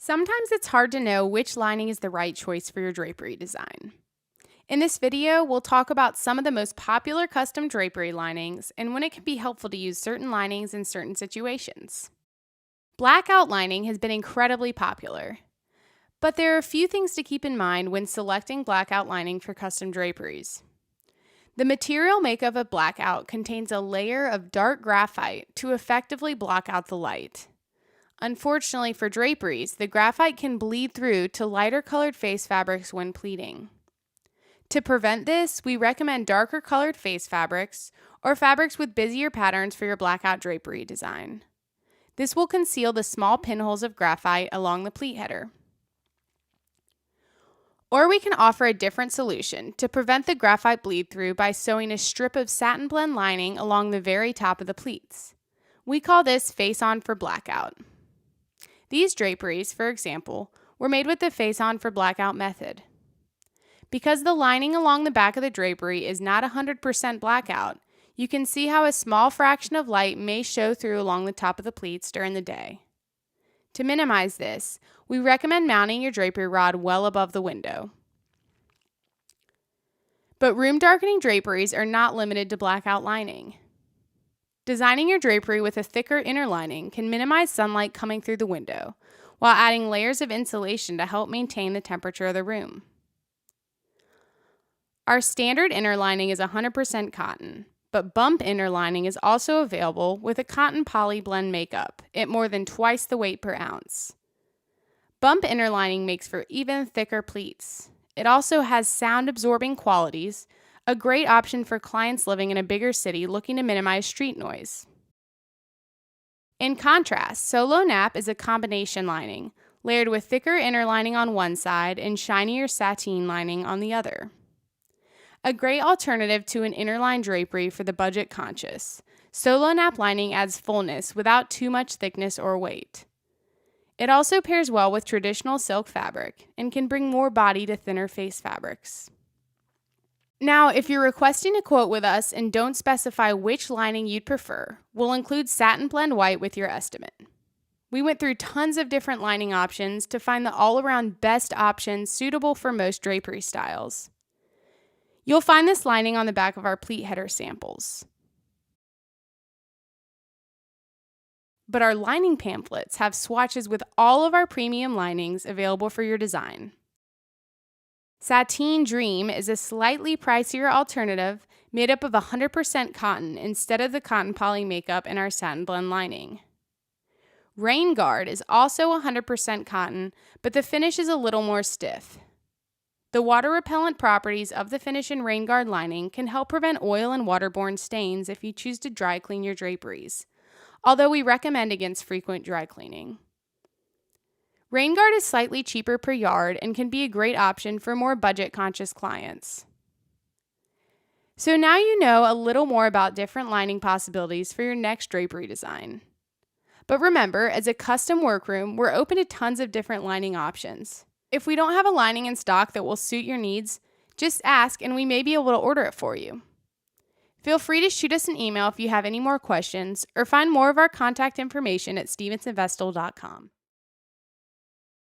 Sometimes it's hard to know which lining is the right choice for your drapery design. In this video, we'll talk about some of the most popular custom drapery linings and when it can be helpful to use certain linings in certain situations. Blackout lining has been incredibly popular, but there are a few things to keep in mind when selecting blackout lining for custom draperies. The material makeup of blackout contains a layer of dark graphite to effectively block out the light. Unfortunately for draperies, the graphite can bleed through to lighter colored face fabrics when pleating. To prevent this, we recommend darker colored face fabrics or fabrics with busier patterns for your blackout drapery design. This will conceal the small pinholes of graphite along the pleat header. Or we can offer a different solution to prevent the graphite bleed through by sewing a strip of satin blend lining along the very top of the pleats. We call this face-on for blackout. These draperies, for example, were made with the face-on for blackout method. Because the lining along the back of the drapery is not 100% blackout, you can see how a small fraction of light may show through along the top of the pleats during the day. To minimize this, we recommend mounting your drapery rod well above the window. But room darkening draperies are not limited to blackout lining. Designing your drapery with a thicker inner lining can minimize sunlight coming through the window, while adding layers of insulation to help maintain the temperature of the room. Our standard inner lining is 100% cotton, but bump inner lining is also available with a cotton poly blend makeup at more than twice the weight per ounce. Bump inner lining makes for even thicker pleats. It also has sound-absorbing qualities, a great option for clients living in a bigger city looking to minimize street noise. In contrast, Solo Nap is a combination lining, layered with thicker inner lining on one side and shinier sateen lining on the other. A great alternative to an inner-line drapery for the budget-conscious, Solo Nap lining adds fullness without too much thickness or weight. It also pairs well with traditional silk fabric and can bring more body to thinner face fabrics. Now, if you're requesting a quote with us and don't specify which lining you'd prefer, we'll include satin blend white with your estimate. We went through tons of different lining options to find the all-around best option suitable for most drapery styles. You'll find this lining on the back of our pleat header samples. But our lining pamphlets have swatches with all of our premium linings available for your design. Sateen Dream is a slightly pricier alternative made up of 100% cotton instead of the cotton poly makeup in our satin blend lining. Rain Guard is also 100% cotton, but the finish is a little more stiff. The water-repellent properties of the finish in Rain Guard lining can help prevent oil and waterborne stains if you choose to dry clean your draperies, although we recommend against frequent dry cleaning. Rain Guard is slightly cheaper per yard and can be a great option for more budget-conscious clients. So now you know a little more about different lining possibilities for your next drapery design. But remember, as a custom workroom, we're open to tons of different lining options. If we don't have a lining in stock that will suit your needs, just ask and we may be able to order it for you. Feel free to shoot us an email if you have any more questions or find more of our contact information at stevensonvestal.com.